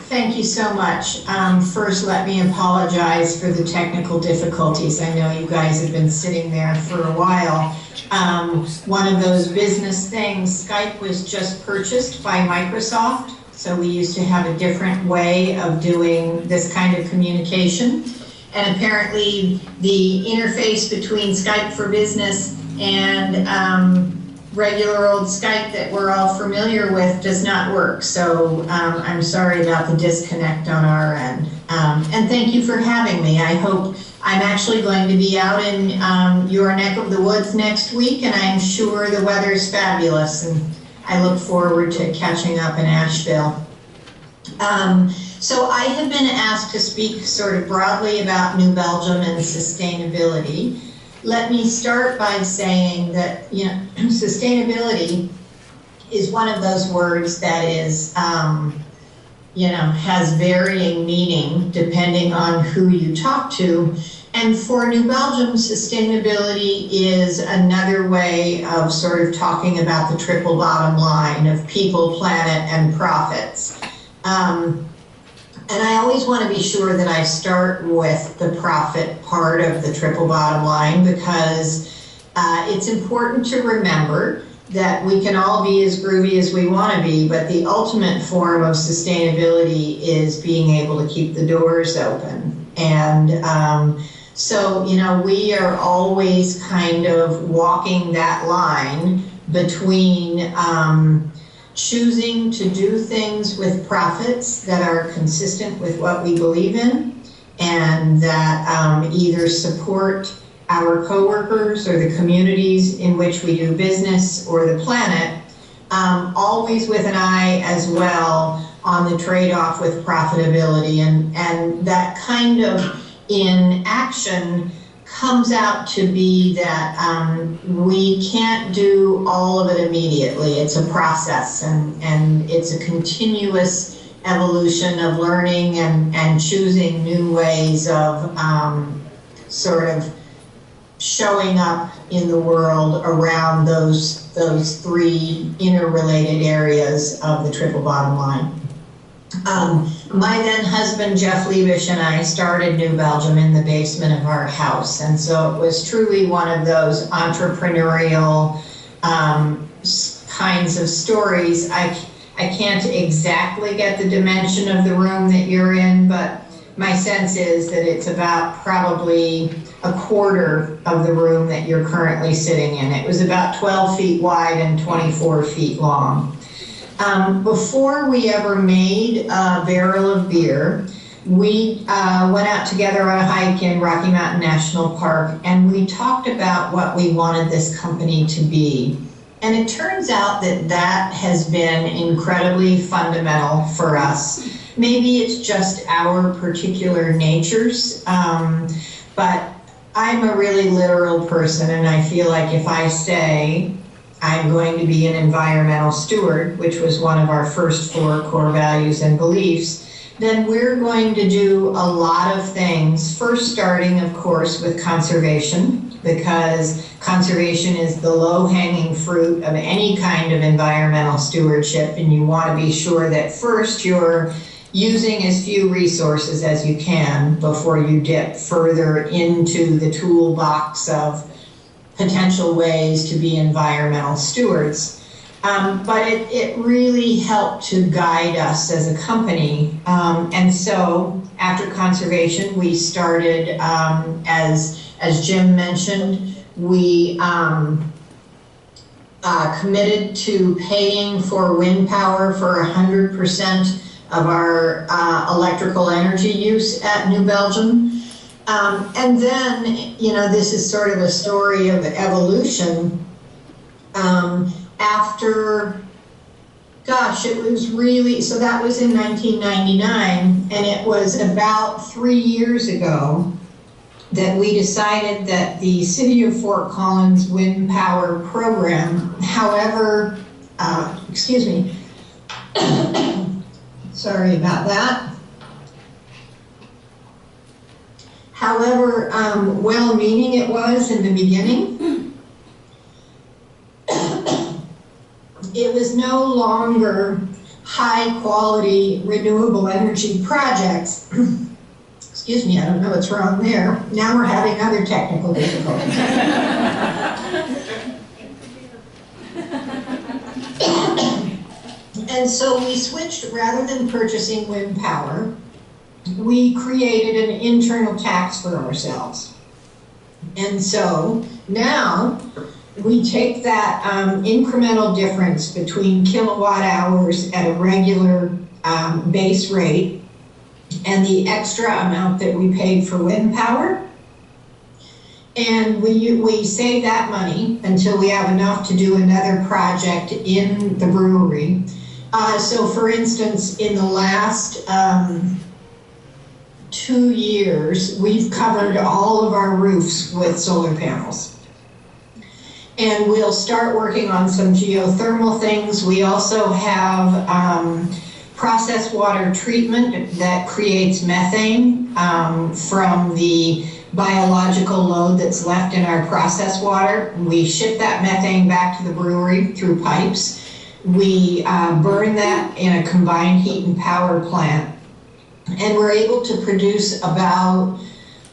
Thank you so much. First, let me apologize for the technical difficulties. I know you guys have been sitting there for a while. One of those business things, Skype was just purchased by Microsoft, so we used to have a different way of doing this kind of communication. And apparently the interface between Skype for Business and regular old Skype that we're all familiar with does not work. So I'm sorry about the disconnect on our end. And thank you for having me. I hope I'm actually going to be out in your neck of the woods next week, and I'm sure the weather's fabulous, and I look forward to catching up in Asheville. So I have been asked to speak sort of broadly about New Belgium and sustainability. Let me start by saying that, you know, sustainability is one of those words that is, you know, has varying meaning depending on who you talk to. And for New Belgium, sustainability is another way of sort of talking about the triple bottom line of people, planet, and profits. And I always want to be sure that I start with the profit part of the triple bottom line, because it's important to remember that we can all be as groovy as we want to be, but the ultimate form of sustainability is being able to keep the doors open. And so, you know, we are always kind of walking that line between choosing to do things with profits that are consistent with what we believe in, and that either support our coworkers or the communities in which we do business or the planet, always with an eye as well on the trade-off with profitability. And that kind of in action comes out to be that we can't do all of it immediately. It's a process, and it's a continuous evolution of learning and choosing new ways of sort of showing up in the world around those three interrelated areas of the triple bottom line. My then husband, Jeff Liebisch, and I started New Belgium in the basement of our house. And so it was truly one of those entrepreneurial kinds of stories. I can't exactly get the dimension of the room that you're in, but my sense is that it's about probably a quarter of the room that you're currently sitting in. It was about 12 feet wide and 24 feet long. Before we ever made a barrel of beer, we went out together on a hike in Rocky Mountain National Park, and we talked about what we wanted this company to be. And it turns out that that has been incredibly fundamental for us. Maybe it's just our particular natures, but I'm a really literal person, and I feel like if I say I'm going to be an environmental steward, which was one of our first 4 core values and beliefs, then we're going to do a lot of things, first starting, of course, with conservation, because conservation is the low-hanging fruit of any kind of environmental stewardship, and you want to be sure that first you're using as few resources as you can before you dip further into the toolbox of potential ways to be environmental stewards. But it really helped to guide us as a company. And so after conservation, we started, as Jim mentioned, we committed to paying for wind power for 100% of our electrical energy use at New Belgium. And then, you know, this is sort of a story of evolution. After, gosh, it was really, so that was in 1999, and it was about 3 years ago that we decided that the City of Fort Collins wind power program, however, excuse me, sorry about that. However well-meaning it was in the beginning, it was no longer high-quality renewable energy projects. Excuse me, I don't know what's wrong there. Now we're having other technical difficulties. And so we switched, rather than purchasing wind power, we created an internal tax for ourselves. And so now we take that incremental difference between kilowatt hours at a regular base rate and the extra amount that we paid for wind power, and we save that money until we have enough to do another project in the brewery. So for instance, in the last 2 years, we've covered all of our roofs with solar panels. And we'll start working on some geothermal things. We also have processed water treatment that creates methane from the biological load that's left in our processed water. We ship that methane back to the brewery through pipes. We burn that in a combined heat and power plant. And we're able to produce about,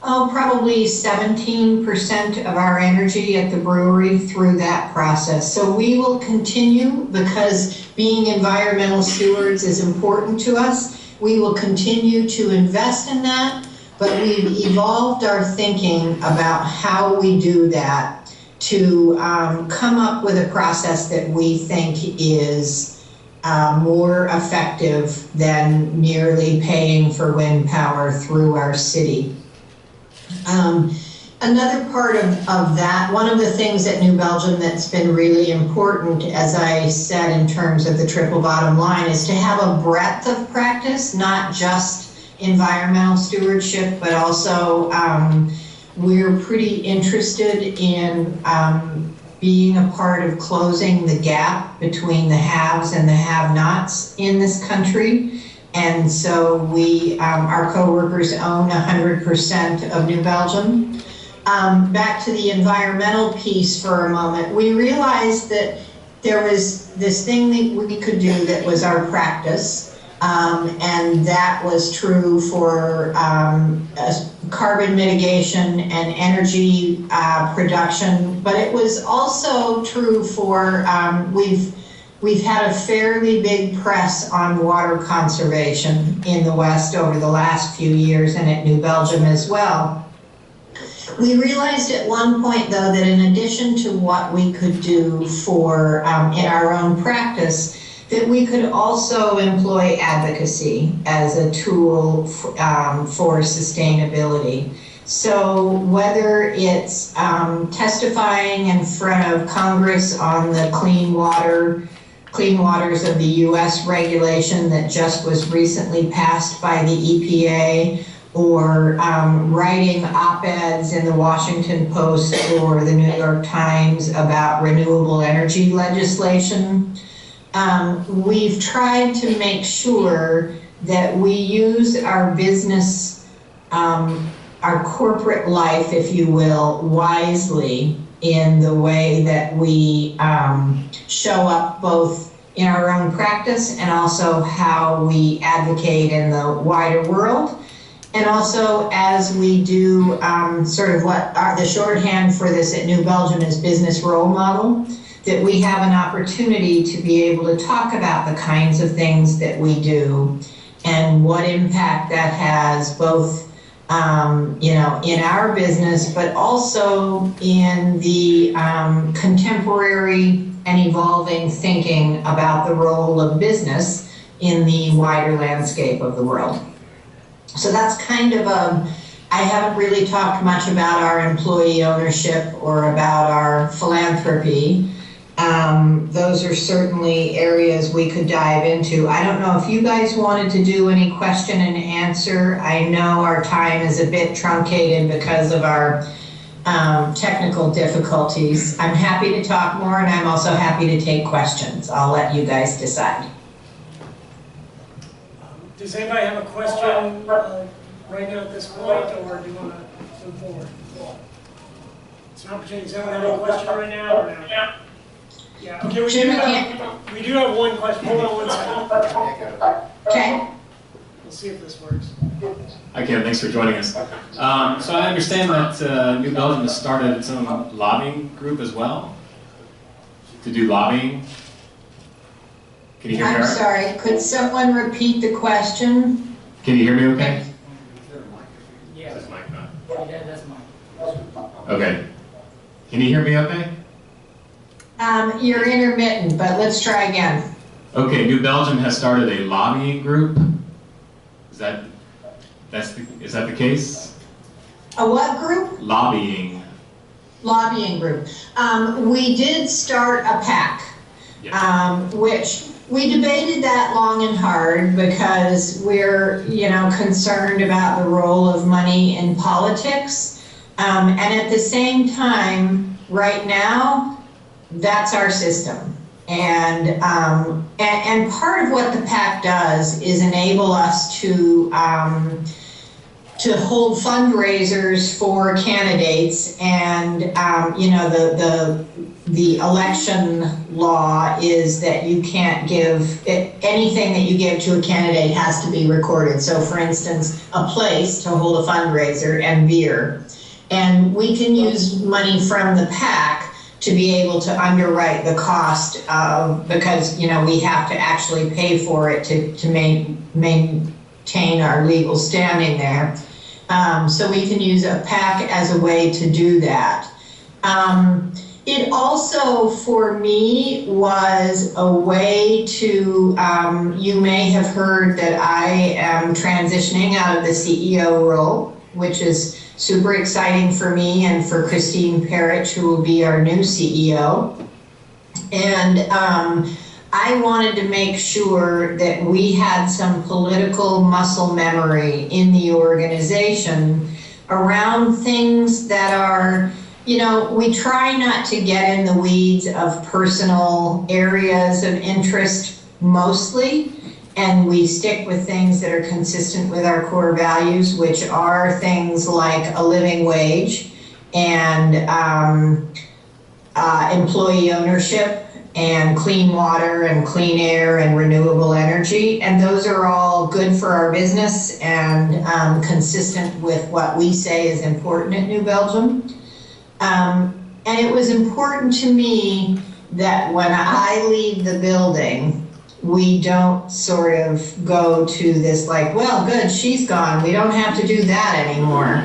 probably 17% of our energy at the brewery through that process. So we will continue, because being environmental stewards is important to us. We will continue to invest in that, but we've evolved our thinking about how we do that to come up with a process that we think is more effective than merely paying for wind power through our city. Another part of that, one of the things at New Belgium that's been really important, as I said, in terms of the triple bottom line, is to have a breadth of practice, not just environmental stewardship, but also we're pretty interested in being a part of closing the gap between the haves and the have-nots in this country. And so we, our coworkers own 100% of New Belgium. Back to the environmental piece for a moment, we realized that there was this thing that we could do that was our practice, and that was true for carbon mitigation and energy production, but it was also true for, we've had a fairly big press on water conservation in the West over the last few years, and at New Belgium as well. We realized at one point, though, that in addition to what we could do for in our own practice, that we could also employ advocacy as a tool for sustainability. So whether it's testifying in front of Congress on the Clean Waters of the U.S. regulation that just was recently passed by the EPA, or writing op-eds in the Washington Post or the New York Times about renewable energy legislation, we've tried to make sure that we use our business, our corporate life, if you will, wisely in the way that we show up both in our own practice and also how we advocate in the wider world. And also, as we do sort of what the shorthand for this at New Belgium is business role model, that we have an opportunity to be able to talk about the kinds of things that we do and what impact that has both you know, in our business, but also in the contemporary and evolving thinking about the role of business in the wider landscape of the world. So that's kind of I haven't really talked much about our employee ownership or about our philanthropy. Those are certainly areas we could dive into. I don't know if you guys wanted to do any question and answer. I know our time is a bit truncated because of our technical difficulties. I'm happy to talk more, and I'm also happy to take questions. I'll let you guys decide. Does anybody have a question right now at this point, or do you want to move forward? It's an opportunity. Does anyone have a question right now? Or no? Yeah, okay, we do have one question. Hold on one second. Okay. Let's see if this works. Hi, Kim. Thanks for joining us. So I understand that New Belgium has started its own lobbying group as well to do lobbying. Can you hear me? I'm sorry, could someone repeat the question? Can you hear me okay? Yeah. Is this mic on? Yeah, that's mine. Okay. Can you hear me okay? You're intermittent, but let's try again. Okay, New Belgium has started a lobbying group. Is that the case? A what group? Lobbying. Lobbying group. We did start a PAC, Yes. which we debated that long and hard because we're, concerned about the role of money in politics. And at the same time, right now, that's our system. And part of what the PAC does is enable us to hold fundraisers for candidates, and the election law is that you can't give anything that you give to a candidate has to be recorded. So, for instance, a place to hold a fundraiser and beer, and we can use money from the PAC to be able to underwrite the cost of, because we have to actually pay for it to maintain our legal standing there. So we can use a PAC as a way to do that. It also, for me, was a way to, you may have heard that I am transitioning out of the CEO role, which is super exciting for me and for Christine Parrish, who will be our new CEO. And I wanted to make sure that we had some political muscle memory in the organization around things that are, we try not to get in the weeds of personal areas of interest mostly, and we stick with things that are consistent with our core values, which are things like a living wage and employee ownership and clean water and clean air and renewable energy. And those are all good for our business and consistent with what we say is important at New Belgium. And it was important to me that when I leave the building, we don't sort of go to this like, well, good, she's gone, we don't have to do that anymore.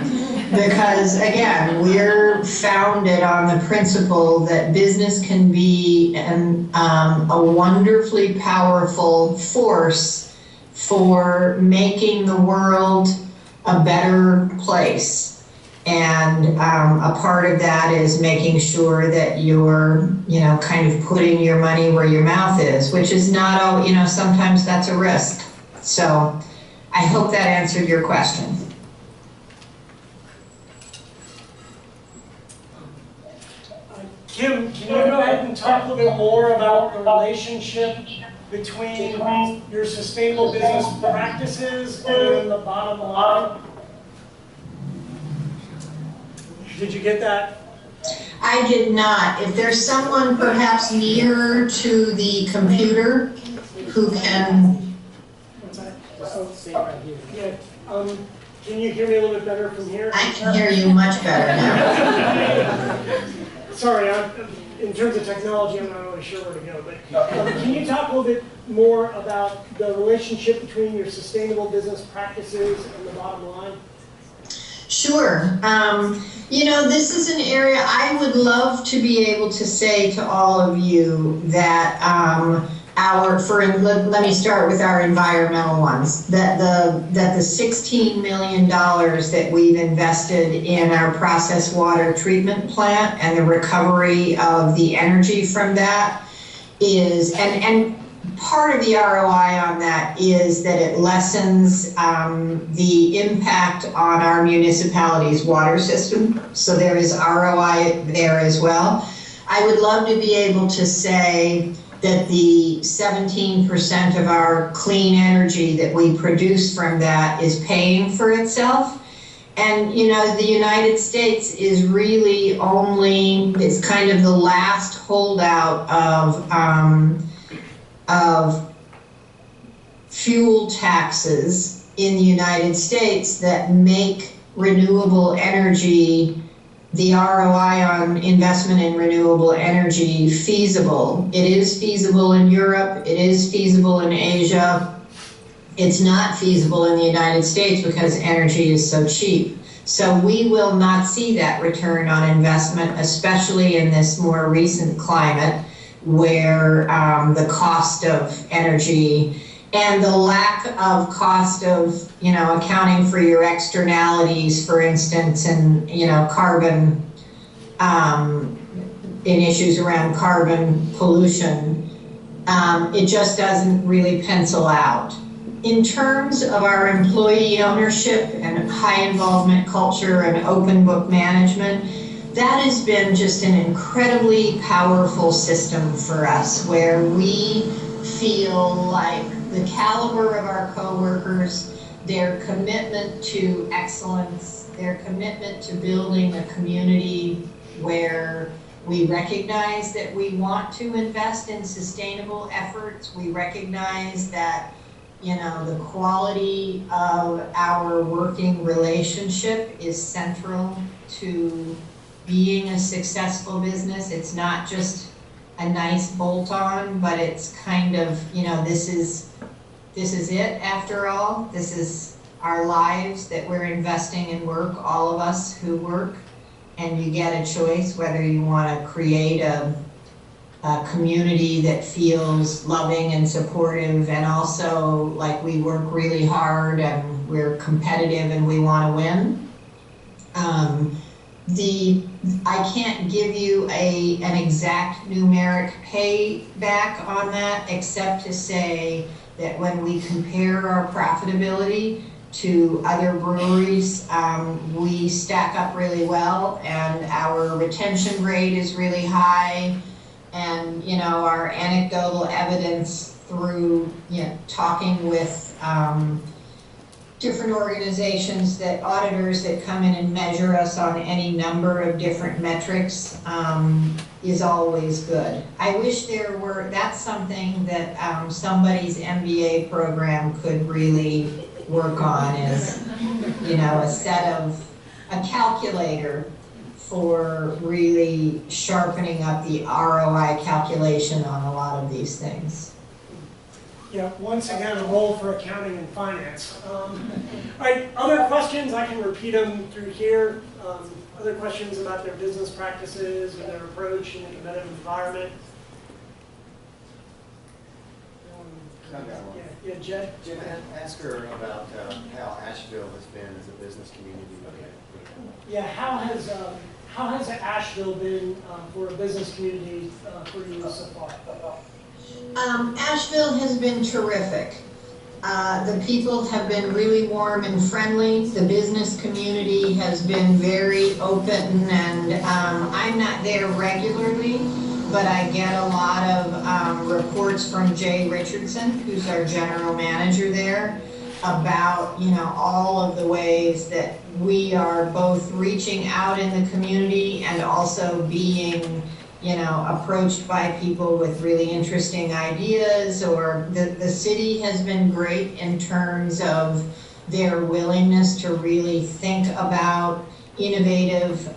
Because again, we're founded on the principle that business can be a wonderfully powerful force for making the world a better place. And a part of that is making sure that you're, kind of putting your money where your mouth is, which is not, sometimes that's a risk. So I hope that answered your question. Kim, can you go ahead and talk a little bit more about the relationship between your sustainable business practices and the bottom line? Did you get that? I did not. If there's someone perhaps nearer to the computer who can. What's that? Yeah. Can you hear me a little bit better from here? I can hear you much better now. Sorry, in terms of technology, I'm not really sure where to go. But can you talk a little bit more about the relationship between your sustainable business practices and the bottom line? Sure. This is an area I would love to be able to say to all of you that let me start with our environmental ones, that the $16 million that we've invested in our processed water treatment plant and the recovery of the energy from that is, and part of the ROI on that is that it lessens the impact on our municipality's water system. So there is ROI there as well. I would love to be able to say that the 17% of our clean energy that we produce from that is paying for itself. And, you know, the United States is really only, it's kind of the last holdout of fuel taxes in the United States that make renewable energy, the ROI on investment in renewable energy, feasible. It is feasible in Europe, it is feasible in Asia. It's not feasible in the United States because energy is so cheap. So we will not see that return on investment, especially in this more recent climate where the cost of energy and the lack of cost of, you know, accounting for your externalities, for instance, and, you know, carbon, in issues around carbon pollution, it just doesn't really pencil out. In terms of our employee ownership and high involvement culture and open book management, that has been just an incredibly powerful system for us, where we feel like the caliber of our coworkers, their commitment to excellence, their commitment to building a community where we recognize that we want to invest in sustainable efforts. We recognize that, you know, the quality of our working relationship is central to being a successful business. It's not just a nice bolt-on, but it's kind of, you know, this is it after all. This is our lives that we're investing in work, all of us who work, and you get a choice whether you want to create a community that feels loving and supportive, and also like we work really hard and we're competitive and we want to win. I can't give you an exact numeric payback on that, except to say that when we compare our profitability to other breweries, we stack up really well, and our retention rate is really high. And, you know, our anecdotal evidence through, you know, talking with different organizations, that auditors that come in and measure us on any number of different metrics, is always good. I wish there were, that's something that somebody's MBA program could really work on, is, you know, a calculator for really sharpening up the ROI calculation on a lot of these things. Yeah, once again, a role for accounting and finance. All right, other questions? I can repeat them through here. Other questions about their business practices and their approach in a competitive environment? Yeah, Jed? Jim, ask her about how Asheville has been as a business community. Yeah, how has Asheville been for a business community for you so far? Asheville has been terrific. The people have been really warm and friendly. The business community has been very open, and I'm not there regularly, but I get a lot of reports from Jay Richardson, who's our general manager there, about, you know, all of the ways that we are both reaching out in the community and also being, you know, approached by people with really interesting ideas. Or the city has been great in terms of their willingness to really think about innovative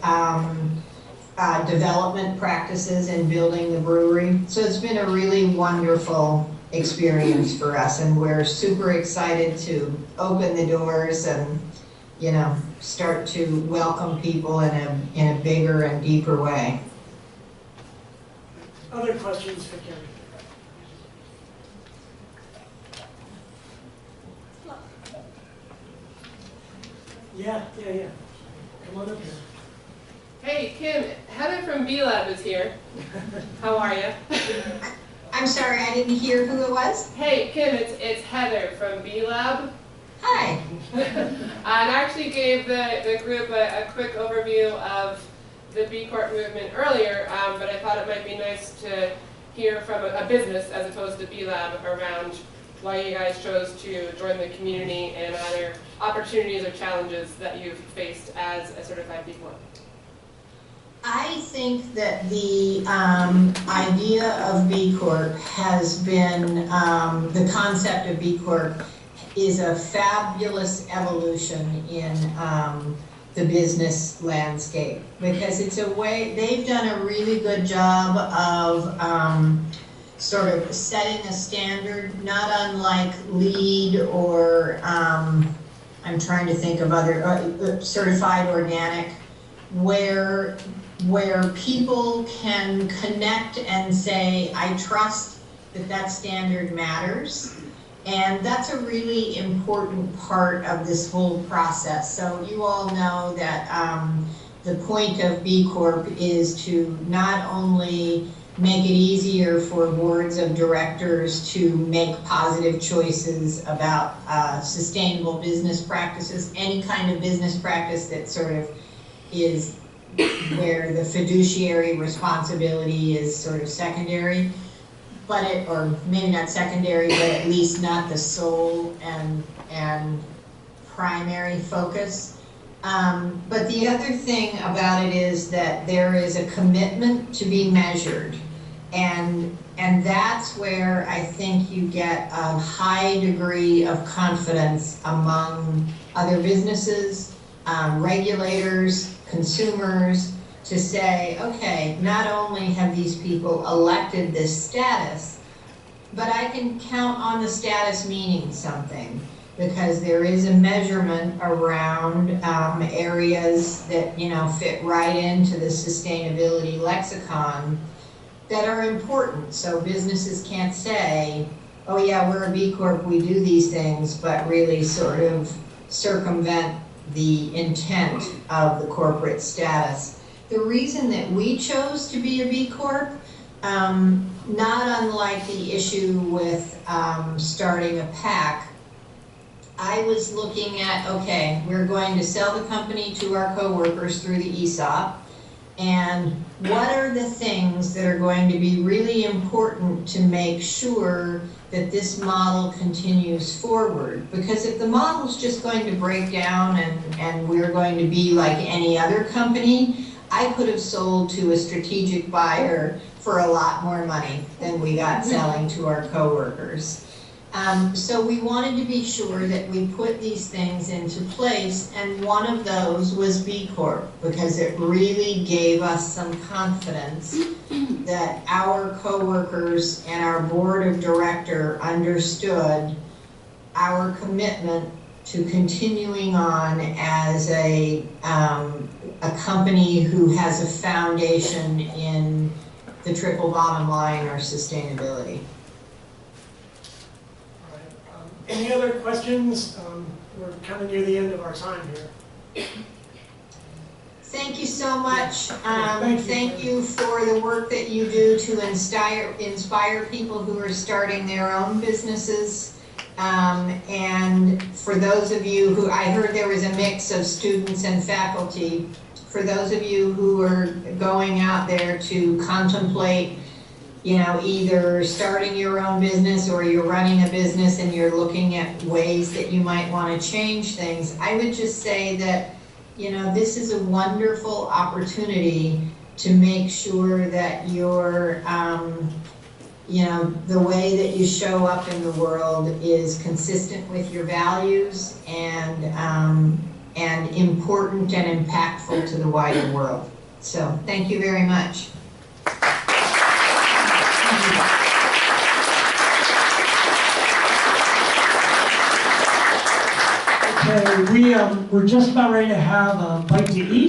development practices in building the brewery. So it's been a really wonderful experience for us, and we're super excited to open the doors and, you know, start to welcome people in a bigger and deeper way. Other questions for Kim? Yeah. Come on up here. Hey, Kim, Heather from B-Lab is here. How are you? I'm sorry, I didn't hear who it was. Hey, Kim, it's Heather from B-Lab. Hi. And I actually gave the group a quick overview of the B Corp movement earlier, but I thought it might be nice to hear from a business as opposed to B-Lab around why you guys chose to join the community, and other opportunities or challenges that you've faced as a certified B Corp. I think that the idea of B Corp has been, the concept of B Corp is a fabulous evolution in the business landscape, because it's a way, they've done a really good job of sort of setting a standard, not unlike LEED or I'm trying to think of other, certified organic, where people can connect and say, I trust that that standard matters. And that's a really important part of this whole process. So you all know that the point of B Corp is to not only make it easier for boards of directors to make positive choices about sustainable business practices, any kind of business practice that sort of is where the fiduciary responsibility is sort of secondary, but or maybe not secondary, but at least not the sole and primary focus. But the other thing about it is that there is a commitment to be measured, and that's where I think you get a high degree of confidence among other businesses, regulators, consumers, to say, okay, not only have these people elected this status, but I can count on the status meaning something, because there is a measurement around areas that, you know, fit right into the sustainability lexicon that are important. So businesses can't say, oh yeah, we're a B Corp, we do these things, but really sort of circumvent the intent of the corporate status. The reason that we chose to be a B Corp, not unlike the issue with starting a PAC, I was looking at, okay, we're going to sell the company to our coworkers through the ESOP, and what are the things that are going to be really important to make sure that this model continues forward? Because if the model's just going to break down and we're going to be like any other company, I could have sold to a strategic buyer for a lot more money than we got selling to our coworkers. So we wanted to be sure that we put these things into place, and one of those was B Corp, because it really gave us some confidence that our coworkers and our board of director understood our commitment to continuing on as a company who has a foundation in the triple bottom line, or sustainability. Any other questions? We're kind of near the end of our time here. Thank you so much. Thank you for the work that you do to inspire people who are starting their own businesses. And for those of you who, I heard there was a mix of students and faculty, for those of you who are going out there to contemplate, you know, either starting your own business or you're running a business and you're looking at ways that you might want to change things, I would just say that, you know, this is a wonderful opportunity to make sure that you're, you know, the way that you show up in the world is consistent with your values and important and impactful to the wider world. So thank you very much. Okay, we're just about ready to have a bite to eat.